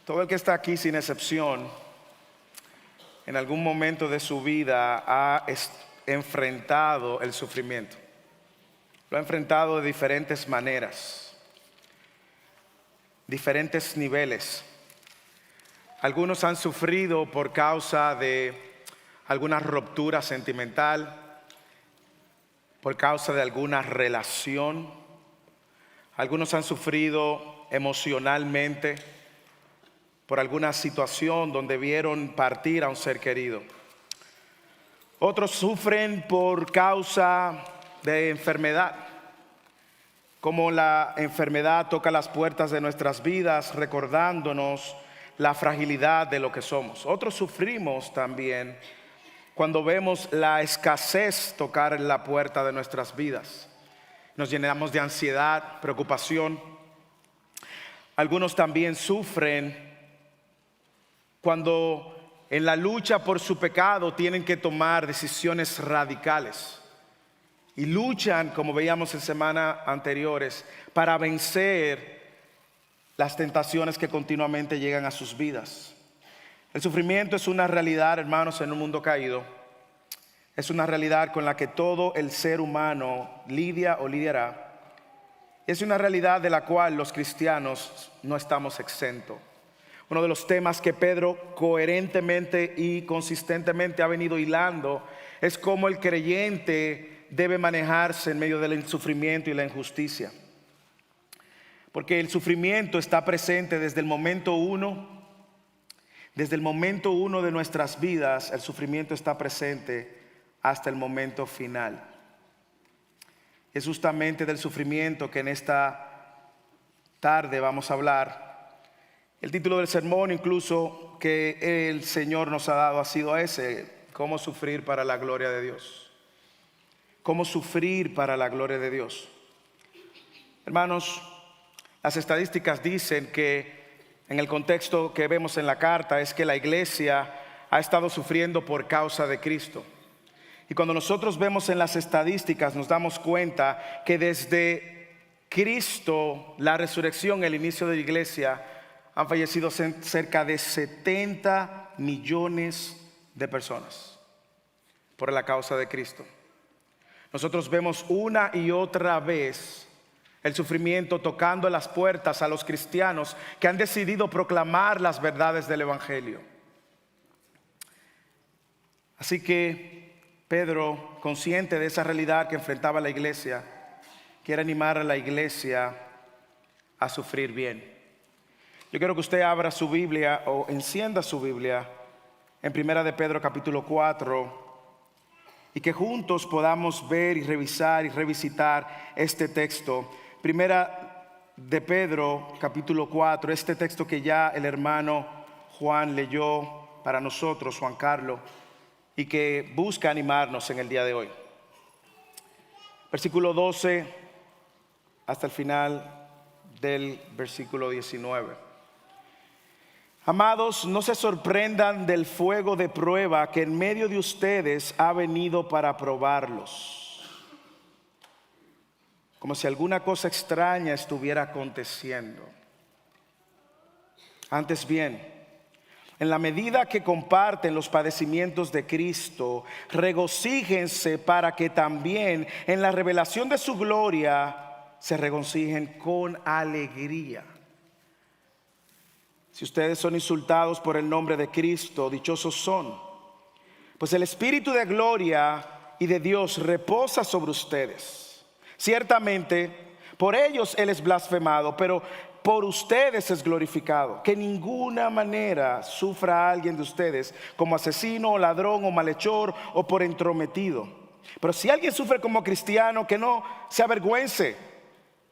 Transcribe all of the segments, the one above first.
Todo el que está aquí sin excepción, en algún momento de su vida ha enfrentado el sufrimiento. Lo ha enfrentado de diferentes maneras, diferentes niveles. Algunos han sufrido por causa de alguna ruptura sentimental, por causa de alguna relación. Algunos han sufrido emocionalmente por alguna situación donde vieron partir a un ser querido. Otros sufren por causa de enfermedad, como la enfermedad toca las puertas de nuestras vidas recordándonos la fragilidad de lo que somos. Otros sufrimos también cuando vemos la escasez tocar la puerta de nuestras vidas. Nos llenamos de ansiedad, preocupación. Algunos también sufren cuando en la lucha por su pecado tienen que tomar decisiones radicales y luchan, como veíamos en semanas anteriores, para vencer las tentaciones que continuamente llegan a sus vidas. El sufrimiento es una realidad, hermanos, en un mundo caído. Es una realidad con la que todo el ser humano lidia o lidiará. Es una realidad de la cual los cristianos no estamos exentos. Uno de los temas que Pedro coherentemente y consistentemente ha venido hilando es cómo el creyente debe manejarse en medio del sufrimiento y la injusticia. Porque el sufrimiento está presente desde el momento uno. Desde el momento uno de nuestras vidas, el sufrimiento está presente hasta el momento final. Es justamente del sufrimiento que en esta tarde vamos a hablar. El título del sermón incluso que el Señor nos ha dado ha sido ese: cómo sufrir para la gloria de Dios. Cómo sufrir para la gloria de Dios. Hermanos, las estadísticas dicen que en el contexto que vemos en la carta es que la iglesia ha estado sufriendo por causa de Cristo. Y cuando nosotros vemos en las estadísticas nos damos cuenta que desde Cristo, la resurrección, el inicio de la iglesia, han fallecido cerca de 70 millones de personas por la causa de Cristo. Nosotros vemos una y otra vez el sufrimiento tocando las puertas a los cristianos que han decidido proclamar las verdades del Evangelio. Así que Pedro, consciente de esa realidad que enfrentaba la iglesia, quiere animar a la iglesia a sufrir bien. Yo quiero que usted abra su Biblia o encienda su Biblia en Primera de Pedro capítulo 4 y que juntos podamos ver y revisar y revisitar este texto. Primera de Pedro capítulo 4, este texto que ya el hermano Juan leyó para nosotros, Juan Carlos, y que busca animarnos en el día de hoy. Versículo 12 hasta el final del versículo 19. Amados, no se sorprendan del fuego de prueba que en medio de ustedes ha venido para probarlos, como si alguna cosa extraña estuviera aconteciendo. Antes bien, en la medida que comparten los padecimientos de Cristo, regocíjense para que también en la revelación de su gloria se regocijen con alegría. Si ustedes son insultados por el nombre de Cristo, dichosos son, pues el Espíritu de gloria y de Dios reposa sobre ustedes. Ciertamente, por ellos Él es blasfemado, pero por ustedes es glorificado. Que en ninguna manera sufra alguien de ustedes como asesino, ladrón o malhechor o por entrometido. Pero si alguien sufre como cristiano, que no se avergüence,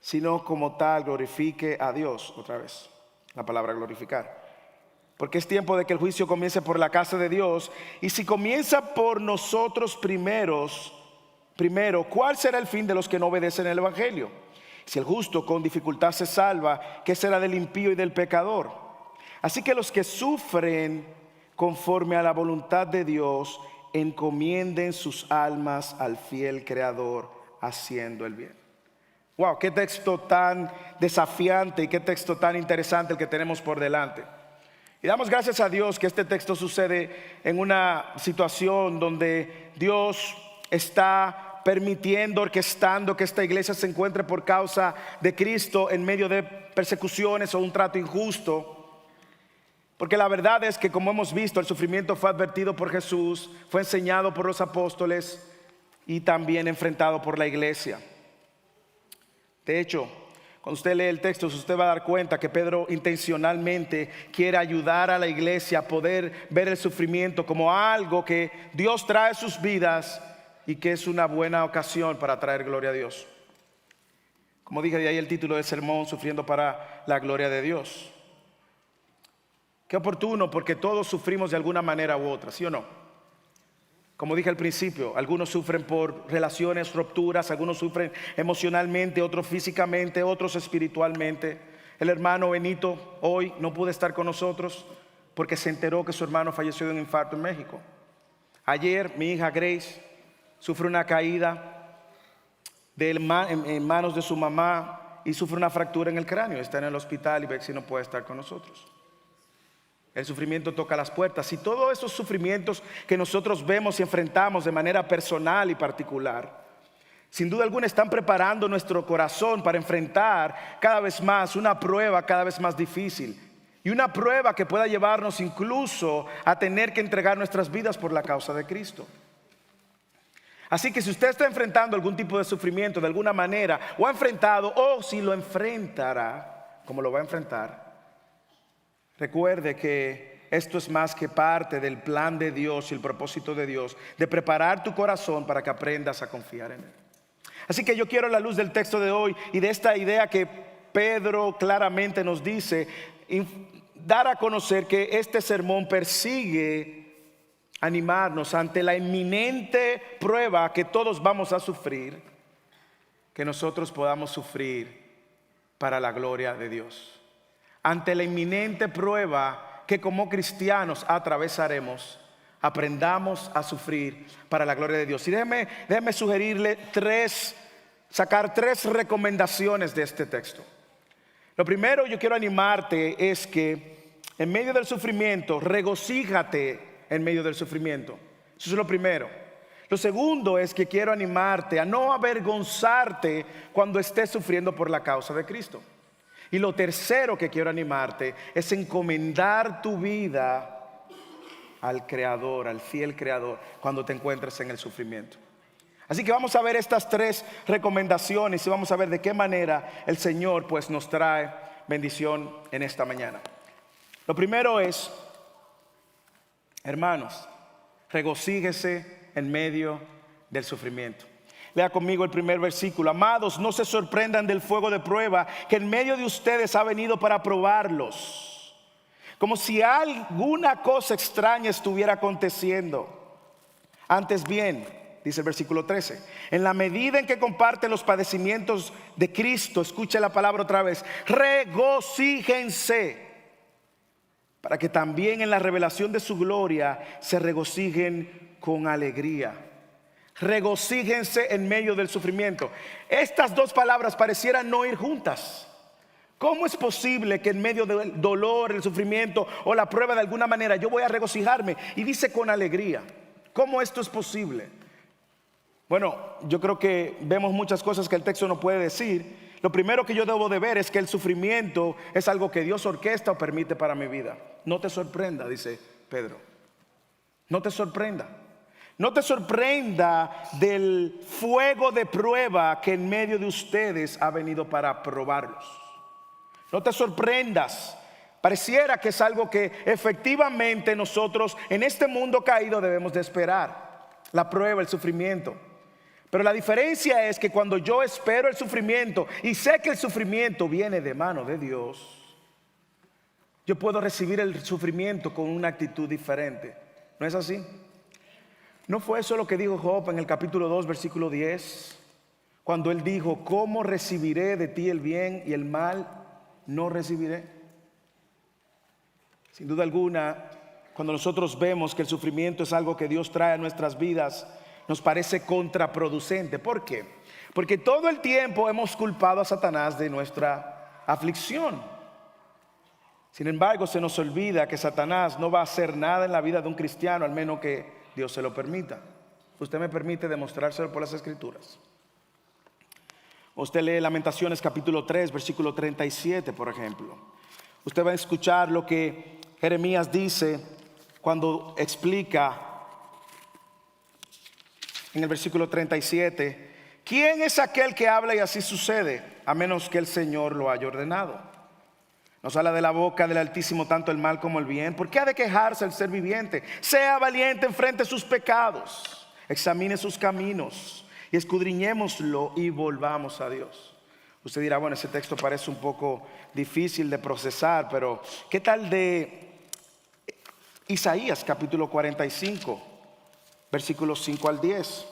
sino como tal glorifique a Dios. Otra vez la palabra glorificar. Porque es tiempo de que el juicio comience por la casa de Dios. Y si comienza por nosotros primero, ¿cuál será el fin de los que no obedecen el Evangelio? Si el justo con dificultad se salva, ¿qué será del impío y del pecador? Así que los que sufren conforme a la voluntad de Dios, encomienden sus almas al fiel Creador, haciendo el bien. Wow, qué texto tan desafiante y qué texto tan interesante el que tenemos por delante. Y damos gracias a Dios que este texto sucede en una situación donde Dios está permitiendo, orquestando que esta iglesia se encuentre por causa de Cristo en medio de persecuciones o un trato injusto. Porque la verdad es que, como hemos visto, el sufrimiento fue advertido por Jesús, fue enseñado por los apóstoles y también enfrentado por la iglesia. De hecho, cuando usted lee el texto, usted va a dar cuenta que Pedro intencionalmente quiere ayudar a la iglesia a poder ver el sufrimiento como algo que Dios trae a sus vidas y que es una buena ocasión para traer gloria a Dios. Como dije, de ahí el título del sermón, Sufriendo para la gloria de Dios. Qué oportuno, porque todos sufrimos de alguna manera u otra, ¿sí o no? Como dije al principio, algunos sufren por relaciones, rupturas, algunos sufren emocionalmente, otros físicamente, otros espiritualmente. El hermano Benito hoy no pudo estar con nosotros porque se enteró que su hermano falleció de un infarto en México. Ayer mi hija Grace sufre una caída en manos de su mamá y sufre una fractura en el cráneo. Está en el hospital y Bexy no puede estar con nosotros. El sufrimiento toca las puertas, y todos esos sufrimientos que nosotros vemos y enfrentamos de manera personal y particular, sin duda alguna están preparando nuestro corazón para enfrentar cada vez más una prueba cada vez más difícil, y una prueba que pueda llevarnos incluso a tener que entregar nuestras vidas por la causa de Cristo. Así que si usted está enfrentando algún tipo de sufrimiento de alguna manera, o ha enfrentado, o si lo enfrentará, como lo va a enfrentar, recuerde que esto es más que parte del plan de Dios y el propósito de Dios de preparar tu corazón para que aprendas a confiar en Él. Así que yo quiero, a la luz del texto de hoy y de esta idea que Pedro claramente nos dice, dar a conocer que este sermón persigue animarnos ante la inminente prueba que todos vamos a sufrir, que nosotros podamos sufrir para la gloria de Dios. Ante la inminente prueba que como cristianos atravesaremos, aprendamos a sufrir para la gloria de Dios. Y déjeme sugerirle sacar tres recomendaciones de este texto. Lo primero, yo quiero animarte es que en medio del sufrimiento, regocíjate en medio del sufrimiento. Eso es lo primero. Lo segundo es que quiero animarte a no avergonzarte cuando estés sufriendo por la causa de Cristo. Y lo tercero que quiero animarte es encomendar tu vida al Creador, al fiel Creador, cuando te encuentres en el sufrimiento. Así que vamos a ver estas tres recomendaciones y vamos a ver de qué manera el Señor pues nos trae bendición en esta mañana. Lo primero es, hermanos, regocíguese en medio del sufrimiento. Lea conmigo el primer versículo. Amados, no se sorprendan del fuego de prueba que en medio de ustedes ha venido para probarlos, como si alguna cosa extraña estuviera aconteciendo. Antes bien, dice el versículo 13, en la medida en que comparten los padecimientos de Cristo, escuche la palabra otra vez, regocíjense, para que también en la revelación de su gloria se regocijen con alegría. Regocíjense en medio del sufrimiento. Estas dos palabras parecieran no ir juntas. ¿Cómo es posible que en medio del dolor, el sufrimiento o la prueba de alguna manera yo voy a regocijarme? Y dice con alegría. ¿Cómo esto es posible? Bueno, yo creo que vemos muchas cosas que el texto no puede decir. Lo primero que yo debo de ver es que el sufrimiento es algo que Dios orquesta o permite para mi vida. No te sorprenda, dice Pedro. No te sorprenda. No te sorprenda del fuego de prueba que en medio de ustedes ha venido para probarlos. No te sorprendas. Pareciera que es algo que efectivamente nosotros en este mundo caído debemos de esperar. La prueba, el sufrimiento. Pero la diferencia es que cuando yo espero el sufrimiento y sé que el sufrimiento viene de mano de Dios, yo puedo recibir el sufrimiento con una actitud diferente. ¿No es así? ¿No fue eso lo que dijo Job en el capítulo 2, versículo 10? Cuando él dijo, ¿cómo recibiré de ti el bien y el mal no recibiré? Sin duda alguna, cuando nosotros vemos que el sufrimiento es algo que Dios trae a nuestras vidas, nos parece contraproducente. ¿Por qué? Porque todo el tiempo hemos culpado a Satanás de nuestra aflicción. Sin embargo, se nos olvida que Satanás no va a hacer nada en la vida de un cristiano al menos que Dios se lo permita. Usted me permite demostrárselo por las Escrituras. Usted lee Lamentaciones capítulo 3, versículo 37, por ejemplo. Usted va a escuchar lo que Jeremías dice cuando explica en el versículo 37, ¿quién es aquel que habla y así sucede? A menos que el Señor lo haya ordenado. Nos habla de la boca del Altísimo tanto el mal como el bien. ¿Por qué ha de quejarse el ser viviente? Sea valiente, enfrente sus pecados, examine sus caminos y escudriñémoslo y volvamos a Dios. Usted dirá, bueno, ese texto parece un poco difícil de procesar, pero ¿qué tal de Isaías capítulo 45, versículos 5 al 10?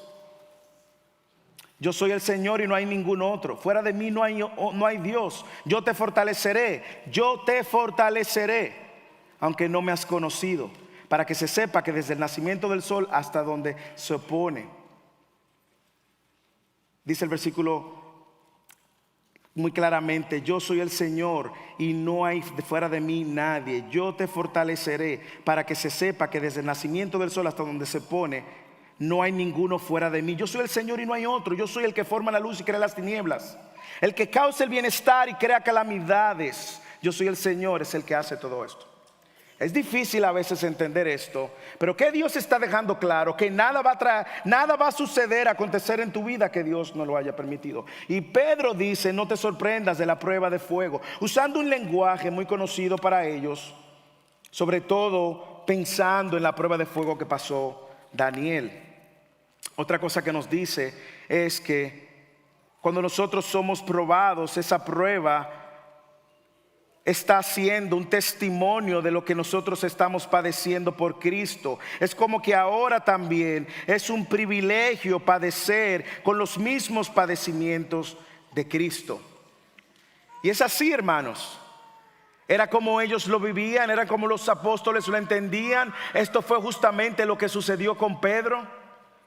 Yo soy el Señor y no hay ningún otro. Fuera de mí no hay Dios. Yo te fortaleceré, aunque no me has conocido, para que se sepa que desde el nacimiento del sol hasta donde se opone. Dice el versículo muy claramente, yo soy el Señor y no hay fuera de mí nadie. Yo te fortaleceré para que se sepa que desde el nacimiento del sol hasta donde se pone no hay ninguno fuera de mí. Yo soy el Señor y no hay otro. Yo soy el que forma la luz y crea las tinieblas, el que causa el bienestar y crea calamidades. Yo soy el Señor, es el que hace todo esto. Es difícil a veces entender esto, pero que Dios está dejando claro que nada va a suceder, acontecer en tu vida que Dios no lo haya permitido. Y Pedro dice, no te sorprendas de la prueba de fuego, usando un lenguaje muy conocido para ellos, sobre todo pensando en la prueba de fuego que pasó Daniel. Otra cosa que nos dice es que cuando nosotros somos probados, esa prueba está siendo un testimonio de lo que nosotros estamos padeciendo por Cristo. Es como que ahora también es un privilegio padecer con los mismos padecimientos de Cristo. Y es así, hermanos. Era como ellos lo vivían, era como los apóstoles lo entendían. Esto fue justamente lo que sucedió con Pedro.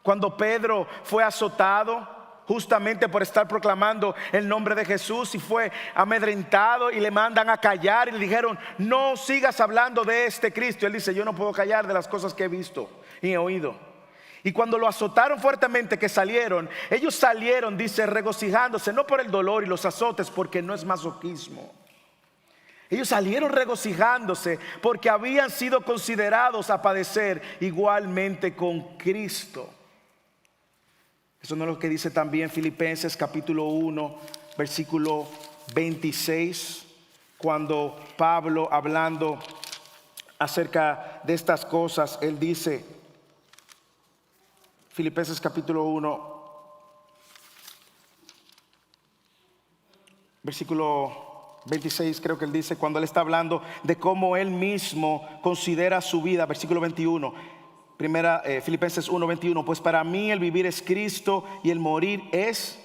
Cuando Pedro fue azotado justamente por estar proclamando el nombre de Jesús y fue amedrentado y le mandan a callar y le dijeron, no sigas hablando de este Cristo. Él dice, yo no puedo callar de las cosas que he visto y he oído. Y cuando lo azotaron fuertemente que salieron, ellos salieron, dice, regocijándose, no por el dolor y los azotes, porque no es masoquismo. Ellos salieron regocijándose porque habían sido considerados a padecer igualmente con Cristo. Eso no es lo que dice también Filipenses capítulo 1, versículo 26, cuando Pablo, hablando acerca de estas cosas, él dice, Filipenses capítulo 1, versículo 26, creo que él dice, cuando él está hablando de cómo él mismo considera su vida, versículo 21. Filipenses 1:21, pues para mí el vivir es Cristo y el morir es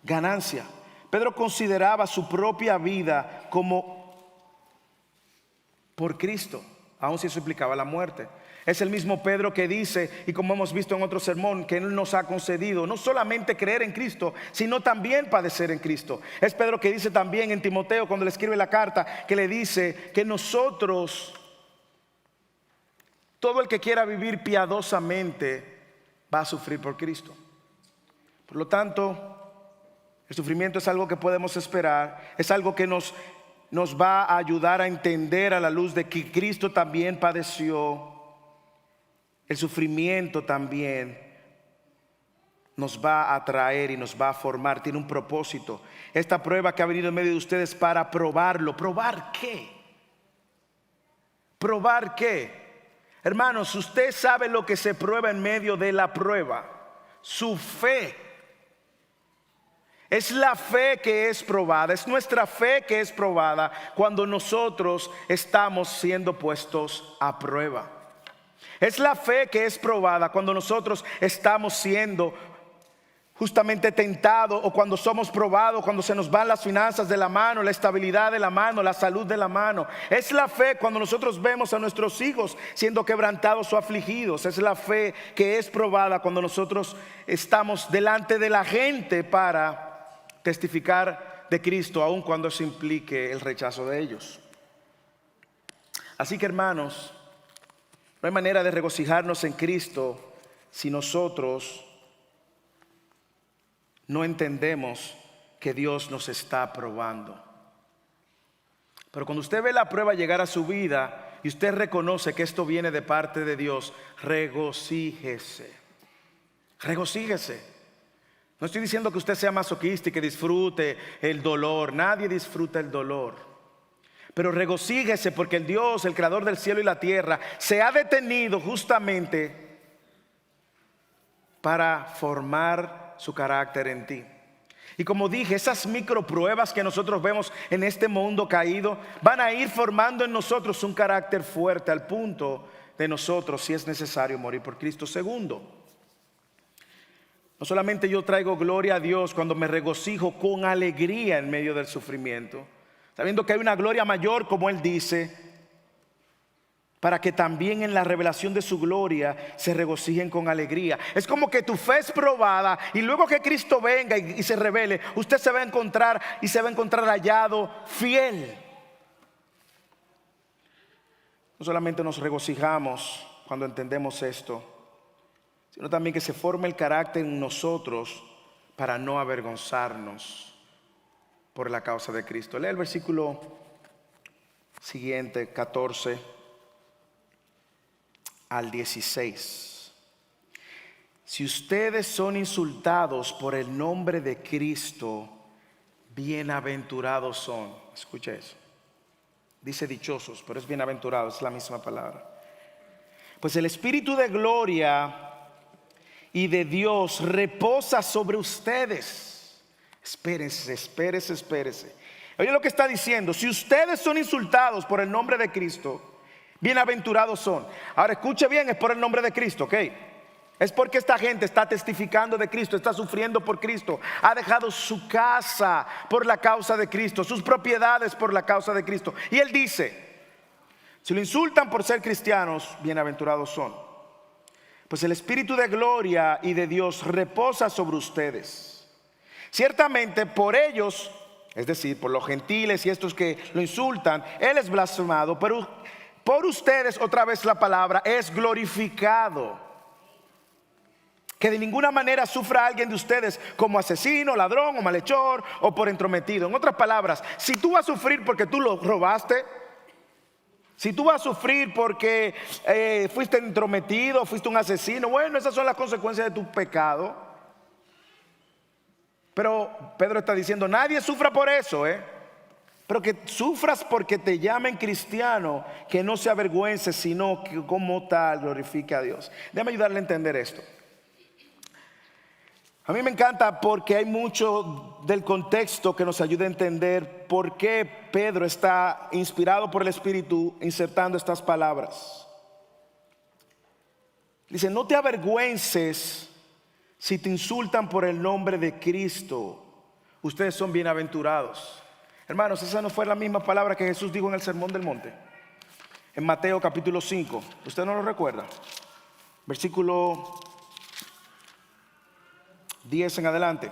ganancia. Pedro consideraba su propia vida como por Cristo, aun si eso implicaba la muerte. Es el mismo Pedro que dice, y como hemos visto en otro sermón, que Él nos ha concedido no solamente creer en Cristo, sino también padecer en Cristo. Es Pedro que dice también en Timoteo, cuando le escribe la carta, que le dice que nosotros, todo el que quiera vivir piadosamente va a sufrir por Cristo. Por lo tanto, el sufrimiento es algo que podemos esperar, es algo que nos va a ayudar a entender a la luz de que Cristo también padeció. El sufrimiento también nos va a atraer y nos va a formar, tiene un propósito. Esta prueba que ha venido en medio de ustedes para probarlo. ¿Probar qué? ¿Probar qué? Hermanos, usted sabe lo que se prueba en medio de la prueba. Su fe. Es la fe que es probada, es nuestra fe que es probada cuando nosotros estamos siendo puestos a prueba. Es la fe que es probada cuando nosotros estamos siendo justamente tentados, o cuando somos probados, cuando se nos van las finanzas de la mano, la estabilidad de la mano, la salud de la mano. Es la fe cuando nosotros vemos a nuestros hijos siendo quebrantados o afligidos. Es la fe que es probada cuando nosotros estamos delante de la gente para testificar de Cristo, aun cuando eso implique el rechazo de ellos. Así que hermanos, no hay manera de regocijarnos en Cristo si nosotros no entendemos que Dios nos está probando. Pero cuando usted ve la prueba llegar a su vida y usted reconoce que esto viene de parte de Dios, regocíjese. Regocíjese. No estoy diciendo que usted sea masoquista y que disfrute el dolor. Nadie disfruta el dolor. Pero regocíjese porque el Dios, el creador del cielo y la tierra, se ha detenido justamente para formar su carácter en ti. Y como dije, esas micropruebas que nosotros vemos en este mundo caído van a ir formando en nosotros un carácter fuerte al punto de nosotros, si es necesario, morir por Cristo. Segundo, no solamente yo traigo gloria a Dios cuando me regocijo con alegría en medio del sufrimiento, sabiendo que hay una gloria mayor, como Él dice, para que también en la revelación de su gloria se regocijen con alegría. Es como que tu fe es probada y luego que Cristo venga y se revele, usted se va a encontrar y se va a encontrar hallado fiel. No solamente nos regocijamos cuando entendemos esto, sino también que se forme el carácter en nosotros para no avergonzarnos por la causa de Cristo. Lee el versículo siguiente, 14 al 16. Si ustedes son insultados por el nombre de Cristo, bienaventurados son. Escucha eso. Dice dichosos, pero es bienaventurados, es la misma palabra. Pues el Espíritu de gloria y de Dios reposa sobre ustedes. Espérese. Oye lo que está diciendo. Si ustedes son insultados por el nombre de Cristo, bienaventurados son. Ahora escuche bien, es por el nombre de Cristo, ¿ok? Es porque esta gente está testificando de Cristo, está sufriendo por Cristo, ha dejado su casa por la causa de Cristo, sus propiedades por la causa de Cristo. Y Él dice, si lo insultan por ser cristianos, bienaventurados son. Pues el Espíritu de gloria y de Dios reposa sobre ustedes. Ciertamente por ellos, es decir, por los gentiles y estos que lo insultan, Él es blasfemado, pero por ustedes, otra vez la palabra, es glorificado. Que de ninguna manera sufra alguien de ustedes como asesino, ladrón o malhechor o por entrometido. En otras palabras, si tú vas a sufrir porque tú lo robaste, si tú vas a sufrir porque fuiste entrometido, fuiste un asesino, bueno, esas son las consecuencias de tu pecado. Pero Pedro está diciendo, nadie sufra por eso, pero que sufras porque te llamen cristiano, que no se avergüence, sino que como tal glorifique a Dios. Déjame ayudarle a entender esto. A mí me encanta porque hay mucho del contexto que nos ayuda a entender por qué Pedro está inspirado por el Espíritu insertando estas palabras. Dice, no te avergüences si te insultan por el nombre de Cristo. Ustedes son bienaventurados. Hermanos, esa no fue la misma palabra que Jesús dijo en el Sermón del Monte. En Mateo capítulo 5. ¿Usted no lo recuerda? Versículo 10 en adelante.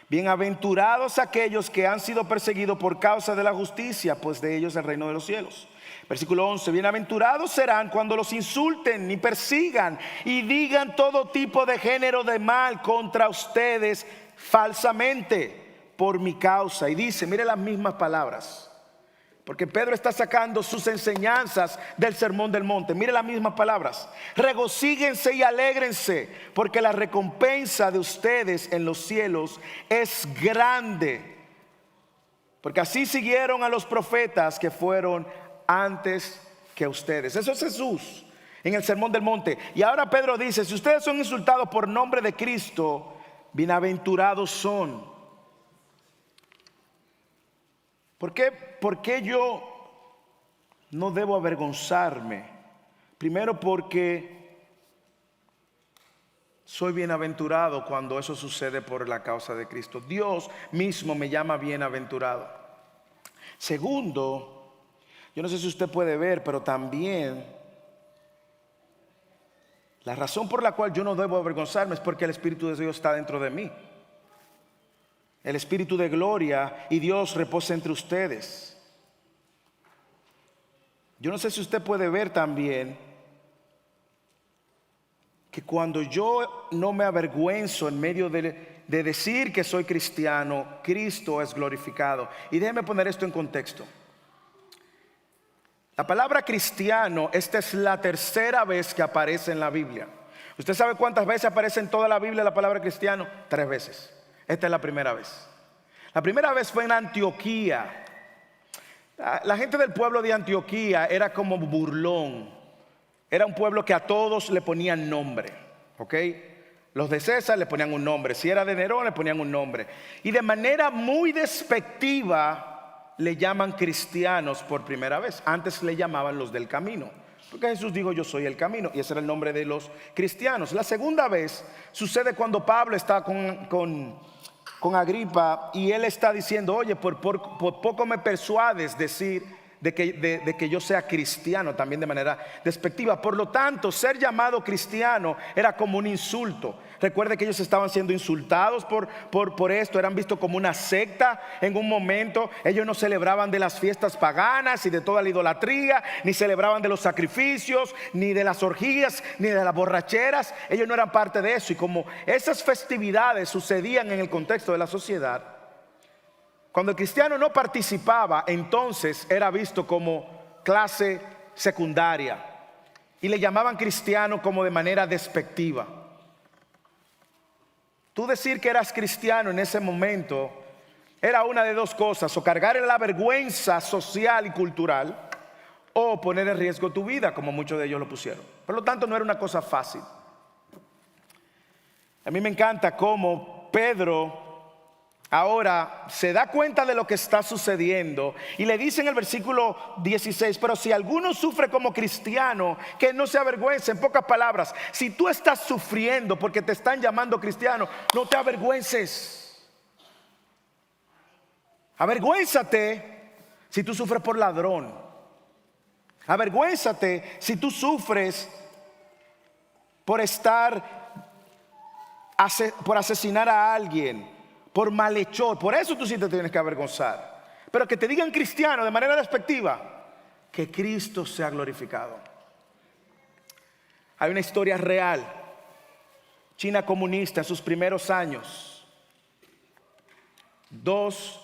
Bienaventurados aquellos que han sido perseguidos por causa de la justicia, pues de ellos es el reino de los cielos. Versículo 11. Bienaventurados serán cuando los insulten y persigan y digan todo tipo de género de mal contra ustedes falsamente por mi causa. Y dice, mire las mismas palabras, porque Pedro está sacando sus enseñanzas del Sermón del Monte. Mire las mismas palabras. Regocíguense y alégrense, porque la recompensa de ustedes en los cielos es grande. Porque así siguieron a los profetas que fueron antes que ustedes. Eso es Jesús en el Sermón del Monte. Y ahora Pedro dice, si ustedes son insultados por nombre de Cristo, bienaventurados son. ¿Por qué yo no debo avergonzarme? Primero porque soy bienaventurado cuando eso sucede por la causa de Cristo. Dios mismo me llama bienaventurado. Segundo, yo no sé si usted puede ver, pero también la razón por la cual yo no debo avergonzarme es porque el Espíritu de Dios está dentro de mí. El Espíritu de gloria y Dios reposa entre ustedes. Yo no sé si usted puede ver también que cuando yo no me avergüenzo en medio de decir que soy cristiano, Cristo es glorificado. Y déjeme poner esto en contexto. La palabra cristiano, esta es la tercera vez que aparece en la Biblia. ¿Usted sabe cuántas veces aparece en toda la Biblia la palabra cristiano? 3 veces. Esta es la primera vez. La primera vez fue en Antioquía. La gente del pueblo de Antioquía era como burlón. Era un pueblo que a todos le ponían nombre, ¿ok? Los de César le ponían un nombre. Si era de Nerón le ponían un nombre. Y de manera muy despectiva le llaman cristianos por primera vez. Antes le llamaban los del camino, porque Jesús dijo: yo soy el camino, y ese era el nombre de los cristianos. La segunda vez sucede cuando Pablo está con Agripa y él está diciendo: oye, por poco me persuades decir de que yo sea cristiano, también de manera despectiva. Por lo tanto, ser llamado cristiano era como un insulto. Recuerde que ellos estaban siendo insultados por esto, eran vistos como una secta en un momento. Ellos no celebraban de las fiestas paganas y de toda la idolatría, ni celebraban de los sacrificios, ni de las orgías, ni de las borracheras. Ellos no eran parte de eso. Y como esas festividades sucedían en el contexto de la sociedad, cuando el cristiano no participaba, entonces era visto como clase secundaria y le llamaban cristiano como de manera despectiva. Tú decir que eras cristiano en ese momento era una de dos cosas: o cargar en la vergüenza social y cultural, o poner en riesgo tu vida, como muchos de ellos lo pusieron. Por lo tanto, no era una cosa fácil. A mí me encanta cómo Pedro ahora se da cuenta de lo que está sucediendo y le dice en el versículo 16: pero si alguno sufre como cristiano, que no se avergüence. En pocas palabras, si tú estás sufriendo porque te están llamando cristiano, no te avergüences. Avergüénzate si tú sufres por ladrón. Avergüénzate si tú sufres por por asesinar a alguien, por malhechor. Por eso tú sí te tienes que avergonzar. Pero que te digan cristiano de manera despectiva, que Cristo sea glorificado. Hay una historia real. China comunista, en sus primeros años, 2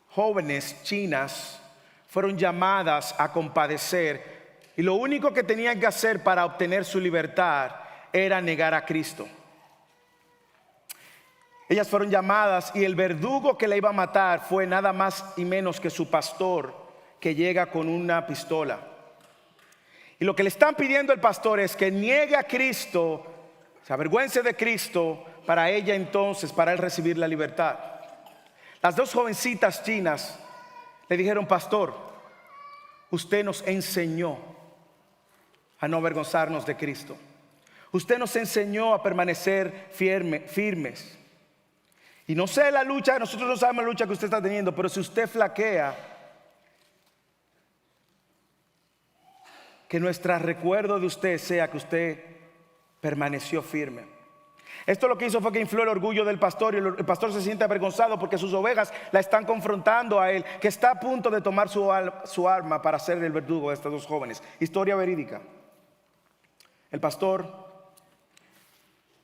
jóvenes chinas fueron llamadas a compadecer, y lo único que tenían que hacer para obtener su libertad era negar a Cristo. Ellas fueron llamadas y el verdugo que la iba a matar fue nada más y menos que su pastor, que llega con una pistola. Y lo que le están pidiendo al pastor es que niegue a Cristo, se avergüence de Cristo, para ella entonces, para él recibir la libertad. Las 2 jovencitas chinas le dijeron: pastor, usted nos enseñó a no avergonzarnos de Cristo. Usted nos enseñó a permanecer firmes. Y no sé la lucha, nosotros no sabemos la lucha que usted está teniendo, pero si usted flaquea, que nuestro recuerdo de usted sea que usted permaneció firme. Esto lo que hizo fue que infló el orgullo del pastor, y el pastor se siente avergonzado porque sus ovejas la están confrontando a él, que está a punto de tomar su arma para ser el verdugo de estas 2 jóvenes. Historia verídica. El pastor,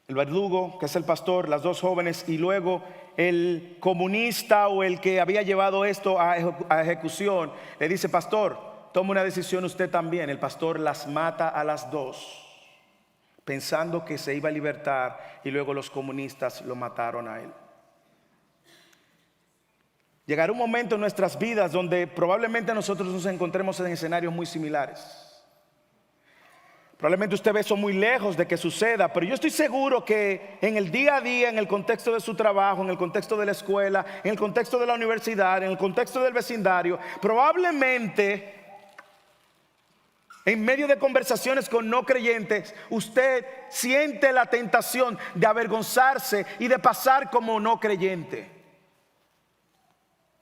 el verdugo, que es el pastor, las 2 jóvenes, y luego el comunista o el que había llevado esto a ejecución, le dice: pastor, tome una decisión usted también. El pastor las mata a las 2, pensando que se iba a libertar, y luego los comunistas lo mataron a él. Llegará un momento en nuestras vidas donde probablemente nosotros nos encontremos en escenarios muy similares. Probablemente usted ve eso muy lejos de que suceda, pero yo estoy seguro que en el día a día, en el contexto de su trabajo, en el contexto de la escuela, en el contexto de la universidad, en el contexto del vecindario, probablemente en medio de conversaciones con no creyentes, usted siente la tentación de avergonzarse y de pasar como no creyente.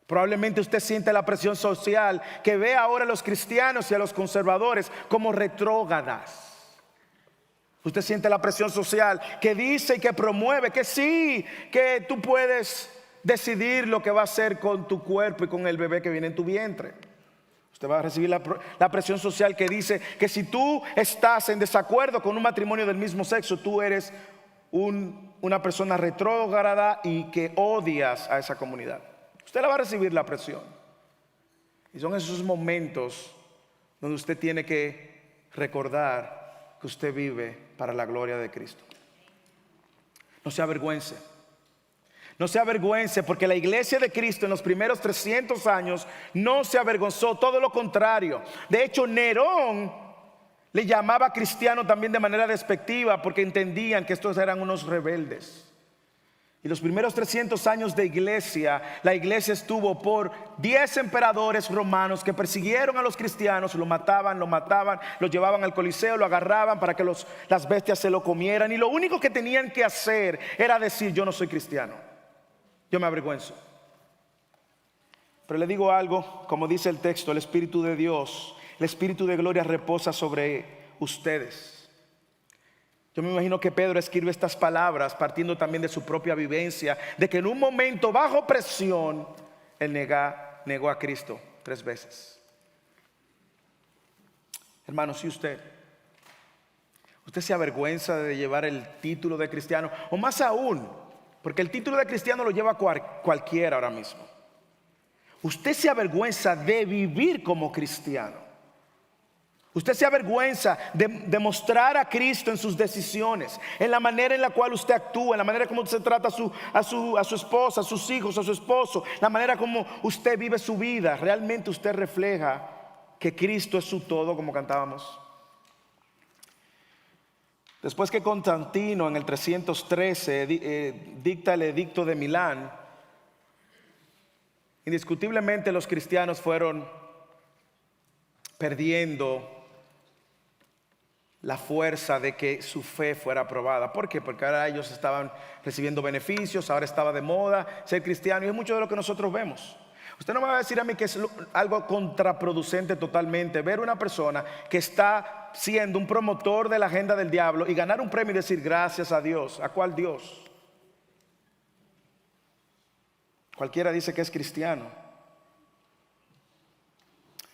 Probablemente usted siente la presión social que ve ahora a los cristianos y a los conservadores como retrógradas. Usted siente la presión social que dice y que promueve que sí, que tú puedes decidir lo que va a hacer con tu cuerpo y con el bebé que viene en tu vientre. Usted va a recibir la presión social que dice que si tú estás en desacuerdo con un matrimonio del mismo sexo, tú eres una persona retrógrada y que odias a esa comunidad. Usted la va a recibir la presión. Y son esos momentos donde usted tiene que recordar que usted vive para la gloria de Cristo. No se avergüence. No se avergüence, porque la iglesia de Cristo en los primeros 300 años no se avergonzó, todo lo contrario. De hecho, Nerón le llamaba cristiano también de manera despectiva, porque entendían que estos eran unos rebeldes. Y los primeros 300 años de iglesia, la iglesia estuvo por 10 emperadores romanos que persiguieron a los cristianos, lo mataban, lo llevaban al Coliseo, lo agarraban para que las bestias se lo comieran. Y lo único que tenían que hacer era decir: yo no soy cristiano, yo me avergüenzo. Pero le digo algo, como dice el texto, el Espíritu de Dios, el Espíritu de gloria reposa sobre ustedes. Yo me imagino que Pedro escribe estas palabras partiendo también de su propia vivencia, de que en un momento bajo presión, él negó a Cristo 3 veces. Hermano, si usted se avergüenza de llevar el título de cristiano, o más aún, porque el título de cristiano lo lleva cualquiera ahora mismo. Usted se avergüenza de vivir como cristiano. Usted se avergüenza de mostrar a Cristo en sus decisiones, en la manera en la cual usted actúa, en la manera como usted trata a su esposa, a sus hijos, a su esposo, la manera como usted vive su vida. Realmente usted refleja que Cristo es su todo, como cantábamos. Después que Constantino en el 313 dicta el edicto de Milán, indiscutiblemente los cristianos fueron perdiendo la fuerza de que su fe fuera aprobada. ¿Por qué? Porque ahora ellos estaban recibiendo beneficios, ahora estaba de moda ser cristiano, y es mucho de lo que nosotros vemos. Usted no me va a decir a mí que es algo contraproducente totalmente ver una persona que está siendo un promotor de la agenda del diablo y ganar un premio y decir gracias a Dios. ¿A cuál Dios? Cualquiera dice que es cristiano,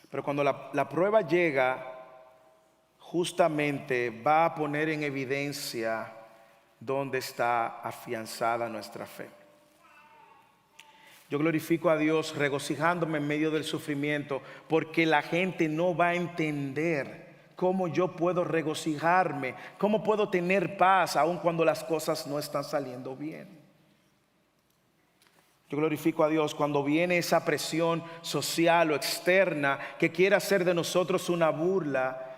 pero cuando la prueba llega, justamente va a poner en evidencia dónde está afianzada nuestra fe. Yo glorifico a Dios regocijándome en medio del sufrimiento, porque la gente no va a entender cómo yo puedo regocijarme, cómo puedo tener paz aun cuando las cosas no están saliendo bien. Yo glorifico a Dios cuando viene esa presión social o externa que quiere hacer de nosotros una burla.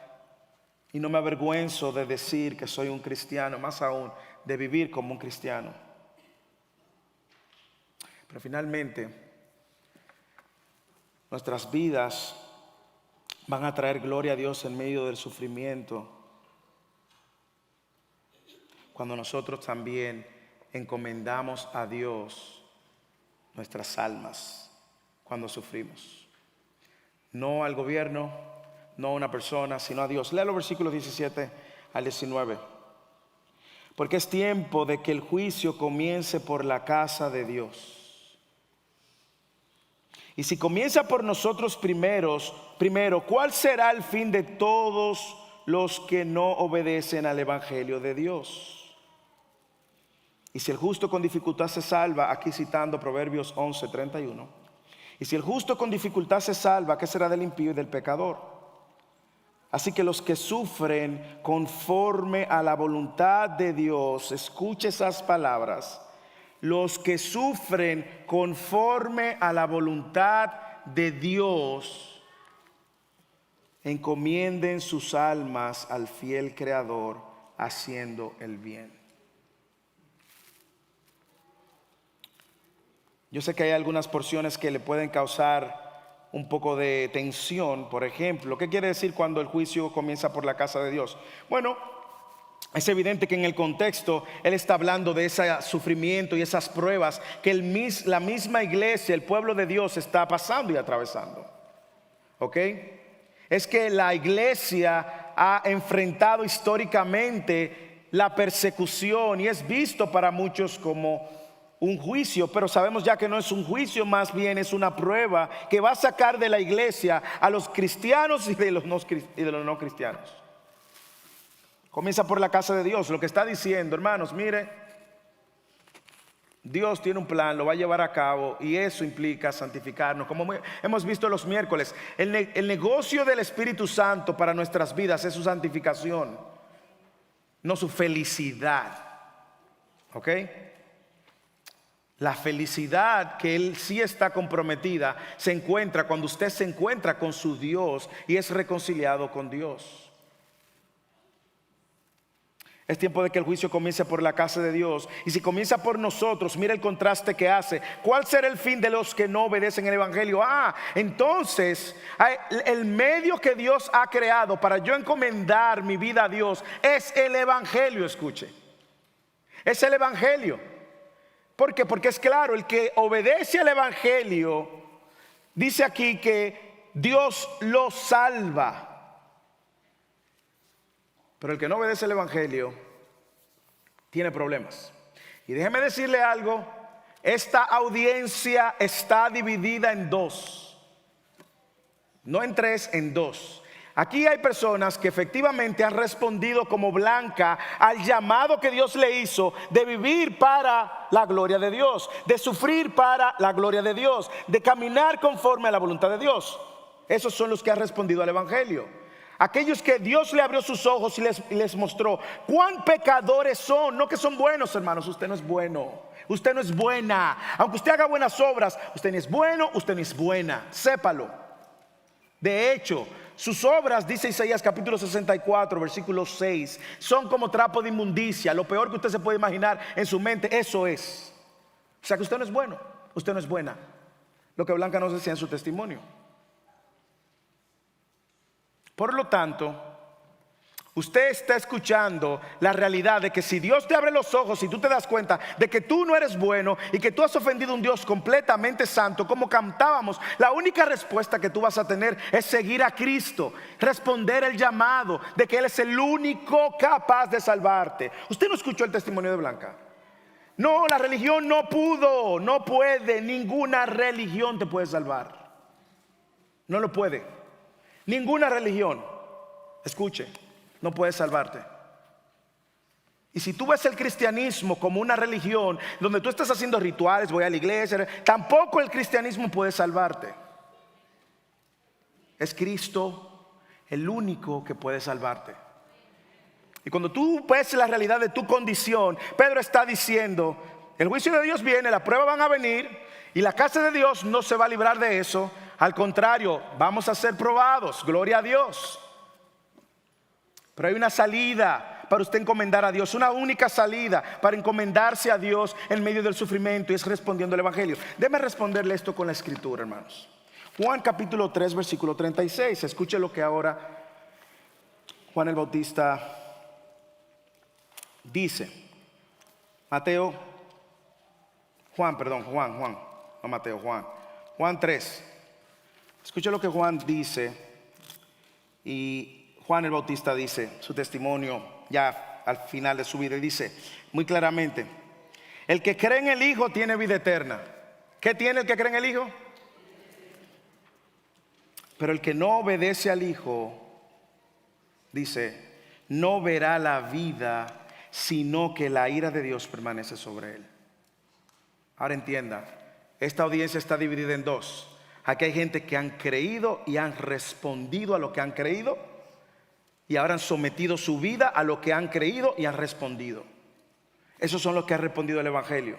Y no me avergüenzo de decir que soy un cristiano, más aún de vivir como un cristiano. Pero finalmente, nuestras vidas van a traer gloria a Dios en medio del sufrimiento, cuando nosotros también encomendamos a Dios nuestras almas cuando sufrimos. No al gobierno, no a una persona, sino a Dios. Lea los versículos 17 al 19. Porque es tiempo de que el juicio comience por la casa de Dios. Y si comienza por nosotros primero, ¿cuál será el fin de todos los que no obedecen al evangelio de Dios? Y si el justo con dificultad se salva, aquí citando Proverbios 11:31. Y si el justo con dificultad se salva, ¿qué será del impío y del pecador? Así que los que sufren conforme a la voluntad de Dios, escuche esas palabras, los que sufren conforme a la voluntad de Dios, encomienden sus almas al fiel Creador, haciendo el bien. Yo sé que hay algunas porciones que le pueden causar un poco de tensión. Por ejemplo, ¿qué quiere decir cuando el juicio comienza por la casa de Dios? Bueno, es evidente que en el contexto él está hablando de ese sufrimiento y esas pruebas que la misma iglesia, el pueblo de Dios, está pasando y atravesando. ¿Ok? Es que la iglesia ha enfrentado históricamente la persecución y es visto para muchos como un juicio, pero sabemos ya que no es un juicio, más bien es una prueba que va a sacar de la iglesia a los cristianos y de los no cristianos. Comienza por la casa de Dios. Lo que está diciendo, hermanos, mire, Dios tiene un plan, lo va a llevar a cabo y eso implica santificarnos. Como hemos visto los miércoles, el negocio del Espíritu Santo para nuestras vidas es su santificación, no su felicidad. ¿Ok? La felicidad que Él sí está comprometida se encuentra cuando usted se encuentra con su Dios y es reconciliado con Dios. Es tiempo de que el juicio comience por la casa de Dios. Y si comienza por nosotros, mira el contraste que hace. ¿Cuál será el fin de los que no obedecen el evangelio? Entonces el medio que Dios ha creado para yo encomendar mi vida a Dios es el evangelio. Escuche, es el evangelio. ¿Por qué? Porque es claro, el que obedece al evangelio, dice aquí que Dios lo salva. Pero el que no obedece el evangelio tiene problemas. Y déjeme decirle algo, esta audiencia está dividida en dos, no en tres, en dos. Aquí hay personas que efectivamente han respondido como Blanca al llamado que Dios le hizo de vivir para la gloria de Dios, de sufrir para la gloria de Dios, de caminar conforme a la voluntad de Dios. Esos son los que han respondido al evangelio. Aquellos que Dios le abrió sus ojos y les mostró cuán pecadores son. No que son buenos, hermanos, usted no es bueno, usted no es buena. Aunque usted haga buenas obras, usted ni es bueno, usted ni es buena, sépalo. De hecho, sus obras, dice Isaías capítulo 64 versículo 6, son como trapo de inmundicia. Lo peor que usted se puede imaginar en su mente, eso es. O sea que usted no es bueno, usted no es buena. Lo que Blanca nos decía en su testimonio. Por lo tanto, usted está escuchando la realidad de que si Dios te abre los ojos y tú te das cuenta de que tú no eres bueno y que tú has ofendido a un Dios completamente santo, como cantábamos, la única respuesta que tú vas a tener es seguir a Cristo, responder el llamado de que Él es el único capaz de salvarte. Usted no escuchó el testimonio de Blanca. No, la religión no pudo, no puede, ninguna religión te puede salvar. No lo puede. Ninguna religión, escuche, no puede salvarte. Y si tú ves el cristianismo como una religión donde tú estás haciendo rituales, voy a la iglesia, tampoco el cristianismo puede salvarte. Es Cristo el único que puede salvarte. Y cuando tú ves la realidad de tu condición, Pedro está diciendo, el juicio de Dios viene, las pruebas van a venir y la casa de Dios no se va a librar de eso. Al contrario, vamos a ser probados, gloria a Dios. Pero hay una salida para usted encomendar a Dios, una única salida para encomendarse a Dios en medio del sufrimiento, y es respondiendo al evangelio. Déjeme responderle esto con la escritura, hermanos. Juan capítulo 3 versículo 36. Escuche lo que ahora Juan el Bautista dice. Juan 3. Escuche lo que Juan dice. Y Juan el Bautista dice su testimonio ya al final de su vida, y dice muy claramente: el que cree en el Hijo tiene vida eterna. ¿Qué tiene el que cree en el Hijo? Pero el que no obedece al Hijo, dice, no verá la vida, sino que la ira de Dios permanece sobre él. Ahora entienda, esta audiencia está dividida en dos. Aquí hay gente que han creído y han respondido a lo que han creído, y ahora han sometido su vida a lo que han creído y han respondido. Esos son los que han respondido al evangelio.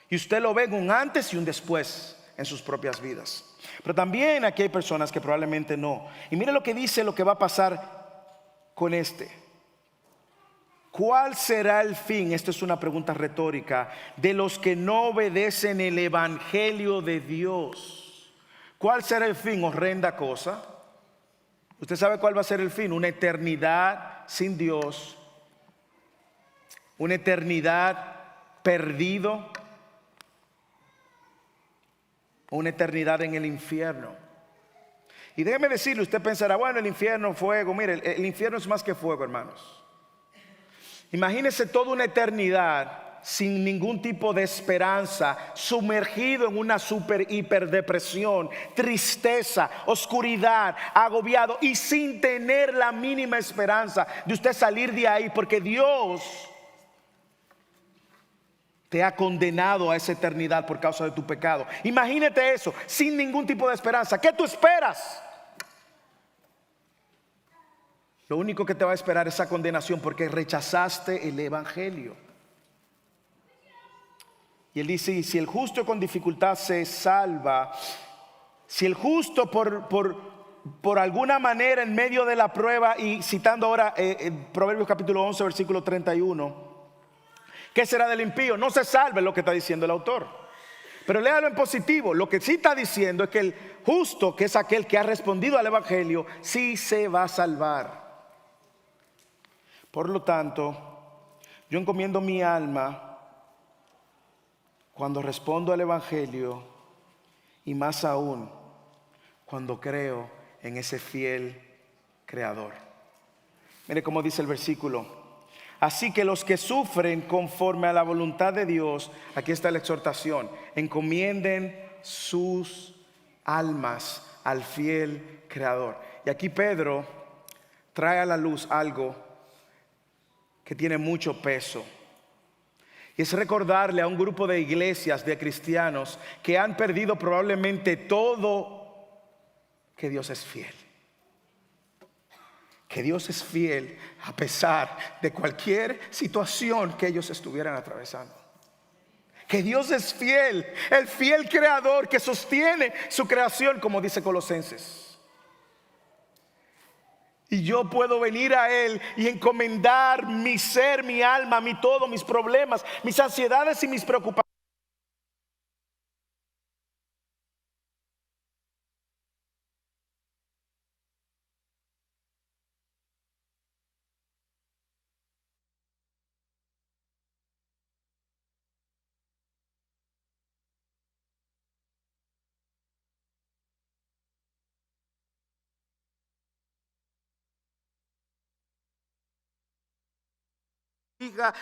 Y usted lo ve en un antes y un después en sus propias vidas. Pero también aquí hay personas que probablemente no. Y mire lo que dice, lo que va a pasar con este. ¿Cuál será el fin? Esta es una pregunta retórica. De los que no obedecen el evangelio de Dios. ¿Cuál será el fin? Horrenda cosa. ¿Usted sabe cuál va a ser el fin? Una eternidad sin Dios. Una eternidad perdido. Una eternidad en el infierno. Y déjeme decirle, usted pensará, bueno, el infierno, fuego. Mire, el infierno es más que fuego, hermanos. Imagínese toda una eternidad sin ningún tipo de esperanza, sumergido en una super hiperdepresión, tristeza, oscuridad, agobiado y sin tener la mínima esperanza de usted salir de ahí, porque Dios te ha condenado a esa eternidad por causa de tu pecado. Imagínate eso, sin ningún tipo de esperanza. ¿Qué tú esperas? Lo único que te va a esperar es esa condenación porque rechazaste el evangelio. Y él dice, y si el justo con dificultad se salva, si el justo por alguna manera en medio de la prueba, y citando ahora Proverbios capítulo 11 versículo 31, ¿qué será del impío? No se salve, lo que está diciendo el autor. Pero léalo en positivo. Lo que sí está diciendo es que el justo, que es aquel que ha respondido al evangelio, sí se va a salvar. Por lo tanto, yo encomiendo mi alma cuando respondo al evangelio, y más aún cuando creo en ese fiel creador. Mire cómo dice el versículo: así que los que sufren conforme a la voluntad de Dios, aquí está la exhortación, encomienden sus almas al fiel creador. Y aquí Pedro trae a la luz algo que tiene mucho peso. Y es recordarle a un grupo de iglesias, de cristianos, que han perdido probablemente todo, que Dios es fiel. Que Dios es fiel a pesar de cualquier situación que ellos estuvieran atravesando. Que Dios es fiel, el fiel creador que sostiene su creación, como dice Colosenses. Y yo puedo venir a Él y encomendar mi ser, mi alma, mi todo, mis problemas, mis ansiedades y mis preocupaciones.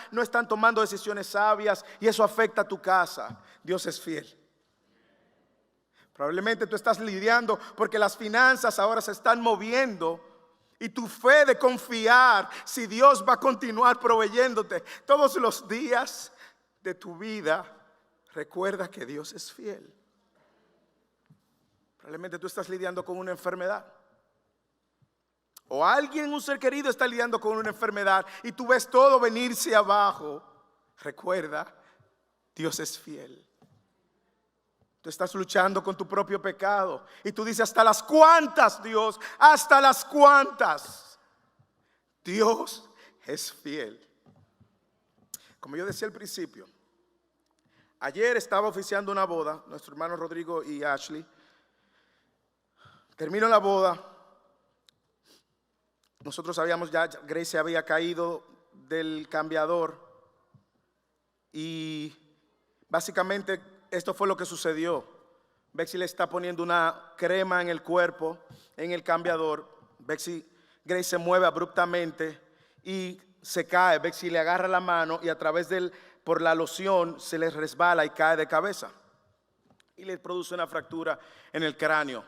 No están tomando decisiones sabias y eso afecta a tu casa. Dios es fiel. Probablemente tú estás lidiando porque las finanzas ahora se están moviendo, y tu fe de confiar si Dios va a continuar proveyéndote todos los días de tu vida. Recuerda que Dios es fiel. Probablemente tú estás lidiando con una enfermedad, o alguien, un ser querido, está lidiando con una enfermedad y tú ves todo venirse abajo. Recuerda, Dios es fiel. Tú estás luchando con tu propio pecado y tú dices: ¿hasta las cuantas, Dios? ¿Hasta las cuantas? Dios es fiel. Como yo decía al principio, ayer estaba oficiando una boda, nuestro hermano Rodrigo y Ashley. Terminó la boda. Nosotros sabíamos ya, Grace había caído del cambiador, y básicamente esto fue lo que sucedió. Betsy le está poniendo una crema en el cuerpo, en el cambiador. Grace se mueve abruptamente y se cae. Betsy le agarra la mano y a través por la loción se le resbala y cae de cabeza, y le produce una fractura en el cráneo.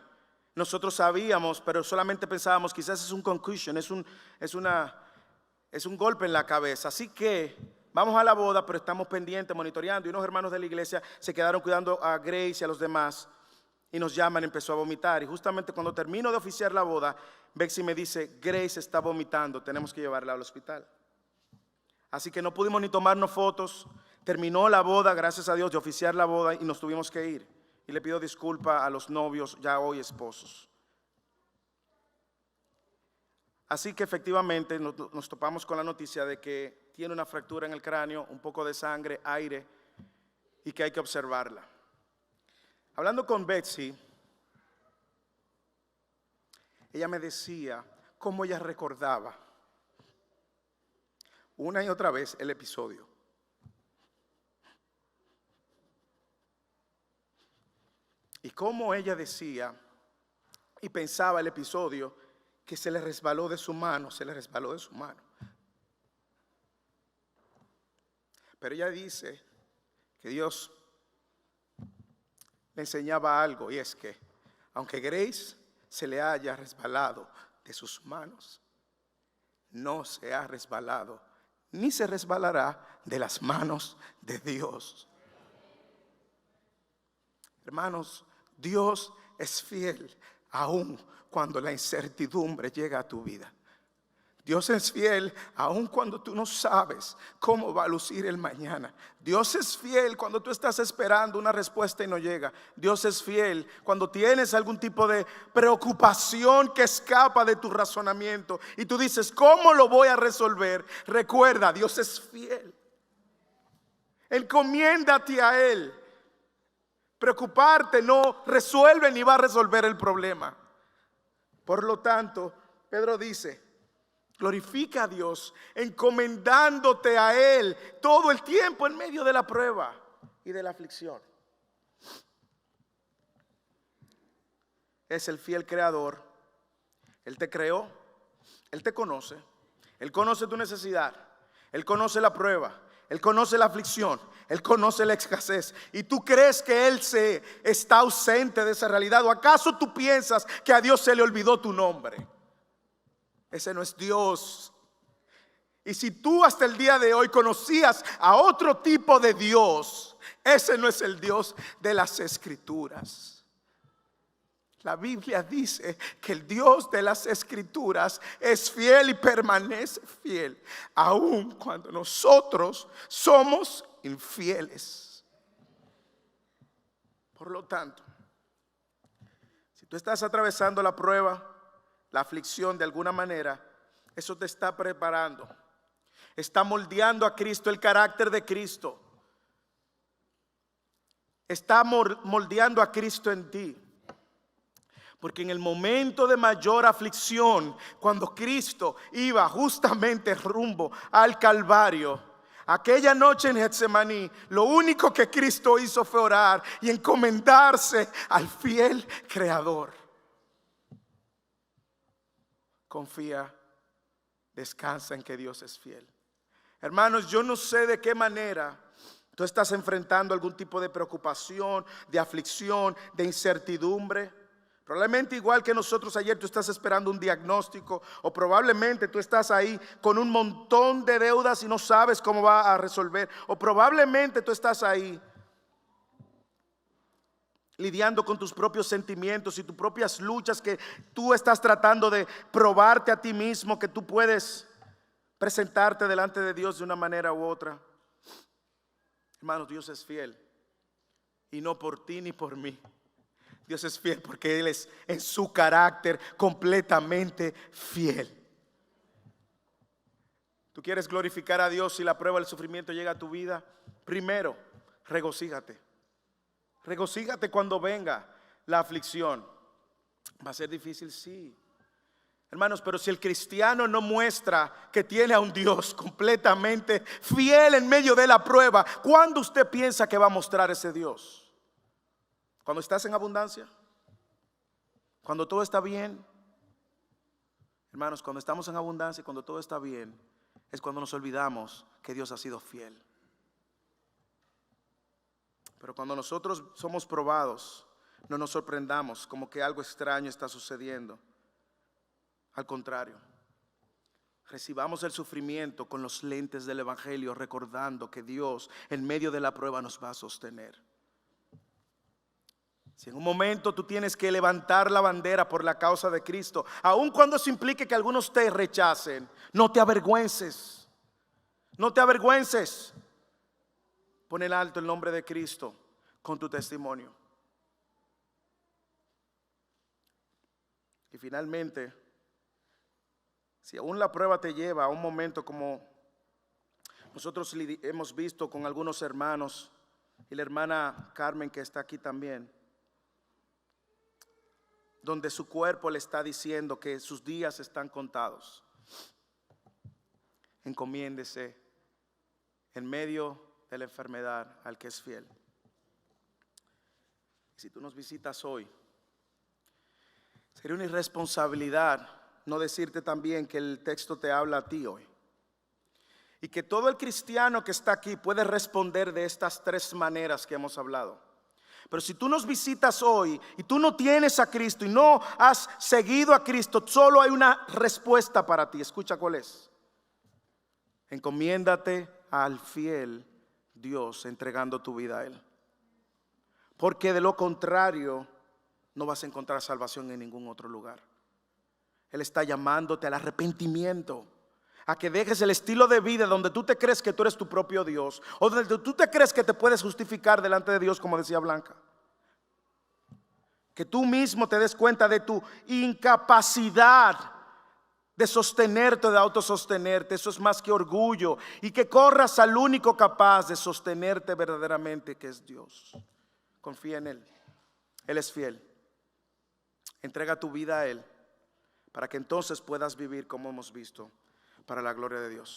Nosotros sabíamos, pero solamente pensábamos quizás es un concussion, es un golpe en la cabeza. Así que vamos a la boda, pero estamos pendientes, monitoreando. Y unos hermanos de la iglesia se quedaron cuidando a Grace y a los demás, y nos llaman, empezó a vomitar. Y justamente cuando termino de oficiar la boda, Betsy me dice: Grace está vomitando, tenemos que llevarla al hospital. Así que no pudimos ni tomarnos fotos. Terminó la boda, gracias a Dios, de oficiar la boda, y nos tuvimos que ir. Y le pido disculpas a los novios, ya hoy esposos. Así que efectivamente nos topamos con la noticia de que tiene una fractura en el cráneo, un poco de sangre, aire, y que hay que observarla. Hablando con Betsy, ella me decía cómo ella recordaba una y otra vez el episodio. Y cómo ella decía y pensaba el episodio, que se le resbaló de su mano, Pero ella dice que Dios le enseñaba algo, y es que aunque Grace se le haya resbalado de sus manos, no se ha resbalado ni se resbalará de las manos de Dios. Hermanos, Dios es fiel aun cuando la incertidumbre llega a tu vida. Dios es fiel aun cuando tú no sabes cómo va a lucir el mañana. Dios es fiel cuando tú estás esperando una respuesta y no llega. Dios es fiel cuando tienes algún tipo de preocupación que escapa de tu razonamiento y tú dices, ¿cómo lo voy a resolver? Recuerda, Dios es fiel. Encomiéndate a Él. Preocuparte no resuelve ni va a resolver el problema. Por lo tanto, Pedro dice, glorifica a Dios encomendándote a Él todo el tiempo en medio de la prueba y de la aflicción. Es el fiel creador. Él te creó, Él te conoce, Él conoce tu necesidad, Él conoce la prueba, Él conoce la aflicción, Él conoce la escasez. Y tú crees que Él está ausente de esa realidad. ¿O acaso tú piensas que a Dios se le olvidó tu nombre? Ese no es Dios. Y si tú hasta el día de hoy conocías a otro tipo de Dios, ese no es el Dios de las Escrituras. La Biblia dice que el Dios de las Escrituras es fiel y permanece fiel, aun cuando nosotros somos infieles. Por lo tanto, si tú estás atravesando la prueba, la aflicción de alguna manera, eso te está preparando. Está moldeando a Cristo, el carácter de Cristo. Está moldeando a Cristo en ti. Porque en el momento de mayor aflicción, cuando Cristo iba justamente rumbo al Calvario, aquella noche en Getsemaní, lo único que Cristo hizo fue orar y encomendarse al fiel Creador. Confía, descansa en que Dios es fiel. Hermanos, yo no sé de qué manera tú estás enfrentando algún tipo de preocupación, de aflicción, de incertidumbre. Probablemente igual que nosotros ayer tú estás esperando un diagnóstico, o probablemente tú estás ahí con un montón de deudas y no sabes cómo va a resolver, o probablemente tú estás ahí lidiando con tus propios sentimientos y tus propias luchas que tú estás tratando de probarte a ti mismo que tú puedes presentarte delante de Dios de una manera u otra. Hermanos, Dios es fiel y no por ti ni por mí. Dios es fiel porque Él es en su carácter completamente fiel. ¿Tú quieres glorificar a Dios si la prueba del sufrimiento llega a tu vida? Primero, regocíjate. Regocíjate cuando venga la aflicción. ¿Va a ser difícil? Sí. Hermanos, pero si el cristiano no muestra que tiene a un Dios completamente fiel en medio de la prueba, ¿cuándo usted piensa que va a mostrar ese Dios? ¿Cuando estás en abundancia? ¿Cuando todo está bien? Hermanos, cuando estamos en abundancia y cuando todo está bien, es cuando nos olvidamos que Dios ha sido fiel. Pero cuando nosotros somos probados, no nos sorprendamos como que algo extraño está sucediendo. Al contrario, recibamos el sufrimiento con los lentes del Evangelio, recordando que Dios en medio de la prueba nos va a sostener. Si en un momento tú tienes que levantar la bandera por la causa de Cristo, aun cuando eso implique que algunos te rechacen, no te avergüences. No te avergüences. Pon en alto el nombre de Cristo con tu testimonio. Y finalmente, si aún la prueba te lleva a un momento como nosotros hemos visto con algunos hermanos y la hermana Carmen que está aquí también, donde su cuerpo le está diciendo que sus días están contados, encomiéndese en medio de la enfermedad al que es fiel. Si tú nos visitas hoy, sería una irresponsabilidad no decirte también que el texto te habla a ti hoy. Y que todo el cristiano que está aquí puede responder de estas 3 maneras que hemos hablado. Pero si tú nos visitas hoy y tú no tienes a Cristo y no has seguido a Cristo, solo hay una respuesta para ti. Escucha cuál es. Encomiéndate al fiel Dios entregando tu vida a Él. Porque de lo contrario no vas a encontrar salvación en ningún otro lugar. Él está llamándote al arrepentimiento, a que dejes el estilo de vida donde tú te crees que tú eres tu propio Dios, o donde tú te crees que te puedes justificar delante de Dios, como decía Blanca. Que tú mismo te des cuenta de tu incapacidad de sostenerte, de autosostenerte. Eso es más que orgullo. Y que corras al único capaz de sostenerte verdaderamente, que es Dios. Confía en Él. Él es fiel. Entrega tu vida a Él, para que entonces puedas vivir como hemos visto, para la gloria de Dios.